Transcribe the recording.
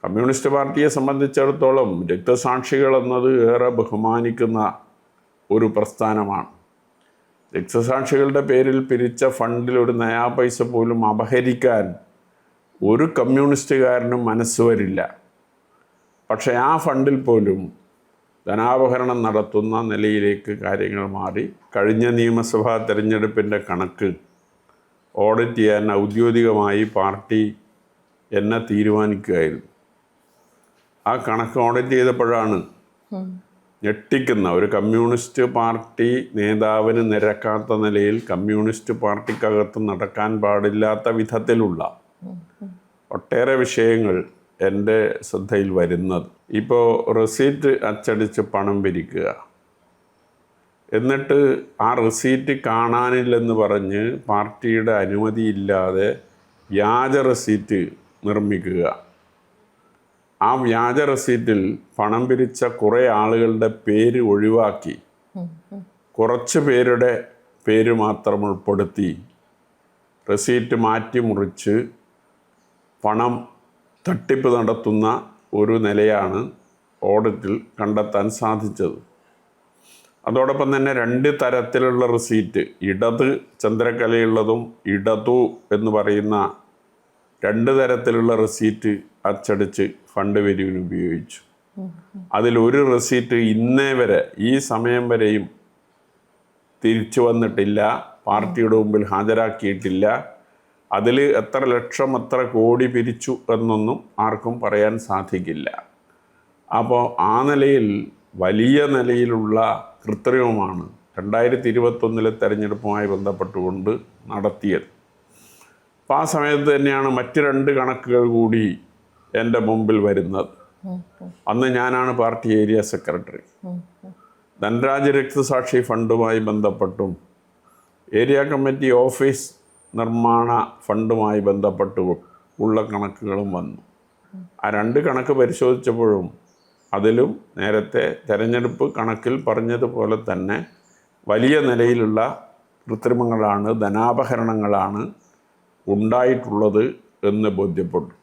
Communist പാർട്ടിയെ സംബന്ധിച്ചിടത്തോളം രക്തസാക്ഷികൾ എന്നത് ഏറെ ബഹുമാനിക്കുന്ന ഒരു പ്രസ്ഥാനമാണ്. രക്തസാക്ഷികളുടെ പേരിൽ പിരിച്ച ഫണ്ടിൽ ഒരു നയാ പൈസ പോലും അപഹരിക്കാൻ ഒരു കമ്മ്യൂണിസ്റ്റുകാരനും മനസ്സ് വരില്ല. പക്ഷേ ആ ഫണ്ടിൽ പോലും ധനാപഹരണം നടത്തുന്ന നിലയിലേക്ക് കാര്യങ്ങൾ മാറി. കഴിഞ്ഞ നിയമസഭാ തെരഞ്ഞെടുപ്പിൻ്റെ കണക്ക് ഓഡിറ്റ് ചെയ്യാൻ ഔദ്യോഗികമായി പാർട്ടി എന്നെ തീരുമാനിക്കുകയായിരുന്നു. ആ കണക്ക് ഓഡിറ്റ് ചെയ്തപ്പോഴാണ് ഞെട്ടിക്കുന്ന ഒരു കമ്മ്യൂണിസ്റ്റ് പാർട്ടി നേതാവിന് നിരക്കാത്ത നിലയിൽ കമ്മ്യൂണിസ്റ്റ് പാർട്ടിക്കകത്ത് നടക്കാൻ പാടില്ലാത്ത വിധത്തിലുള്ള ഒട്ടേറെ വിഷയങ്ങൾ എൻ്റെ ശ്രദ്ധയിൽ വരുന്നത്. ഇപ്പോൾ റെസീറ്റ് അച്ചടിച്ച് പണം പിരിക്കുക, എന്നിട്ട് ആ റെസീറ്റ് കാണാനില്ലെന്ന് പറഞ്ഞ് പാർട്ടിയുടെ അനുമതിയില്ലാതെ വ്യാജ റെസീറ്റ് നിർമ്മിക്കുക. ആ വ്യാജ റെസീറ്റിൽ പണം പിരിച്ച കുറേ ആളുകളുടെ പേര് ഒഴിവാക്കി കുറച്ച് പേരുടെ പേര് മാത്രം ഉൾപ്പെടുത്തി റെസീറ്റ് മാറ്റിമുറിച്ച് പണം തട്ടിപ്പ് നടത്തുന്ന ഒരു നിലയാണ് ഓഡിറ്റിൽ കണ്ടെത്താൻ സാധിച്ചത്. അതോടൊപ്പം തന്നെ 2 തരത്തിലുള്ള റെസീറ്റ്, ഇടത് ചന്ദ്രക്കലയുള്ളതും ഇടതു എന്ന് പറയുന്ന 2 തരത്തിലുള്ള റെസീറ്റ് അച്ചടിച്ച് ഫണ്ട് പിരിവിന് ഉപയോഗിച്ചു. അതിലൊരു റെസീറ്റ് ഇന്നേ വരെ ഈ സമയം വരെയും തിരിച്ചു വന്നിട്ടില്ല, പാർട്ടിയുടെ മുമ്പിൽ ഹാജരാക്കിയിട്ടില്ല. അതിൽ എത്ര ലക്ഷം എത്ര കോടി പിരിച്ചു എന്നൊന്നും ആർക്കും പറയാൻ സാധിക്കില്ല. അപ്പോൾ ആ നിലയിൽ വലിയ നിലയിലുള്ള കൃത്രിമമാണ് 2021 തെരഞ്ഞെടുപ്പുമായി ബന്ധപ്പെട്ടുകൊണ്ട് നടത്തിയത്. അപ്പോൾ ആ സമയത്ത് തന്നെയാണ് മറ്റ് 2 കണക്കുകൾ കൂടി എൻ്റെ മുമ്പിൽ വരുന്നത്. അന്ന് ഞാനാണ് പാർട്ടി ഏരിയ സെക്രട്ടറി. ധനരാജ് രക്തസാക്ഷി ഫണ്ടുമായി ബന്ധപ്പെട്ടും ഏരിയ കമ്മിറ്റി ഓഫീസ് നിർമ്മാണ ഫണ്ടുമായി ബന്ധപ്പെട്ട് ഉള്ള കണക്കുകളും വന്നു. ആ 2 കണക്ക് പരിശോധിച്ചപ്പോഴും അതിലും നേരത്തെ തെരഞ്ഞെടുപ്പ് കണക്കിൽ പറഞ്ഞതുപോലെ തന്നെ വലിയ നിലയിലുള്ള കൃത്രിമങ്ങളാണ്, ധനാപഹരണങ്ങളാണ് ഉണ്ടായിട്ടുള്ളത് എന്ന് ബോധ്യപ്പെട്ടു.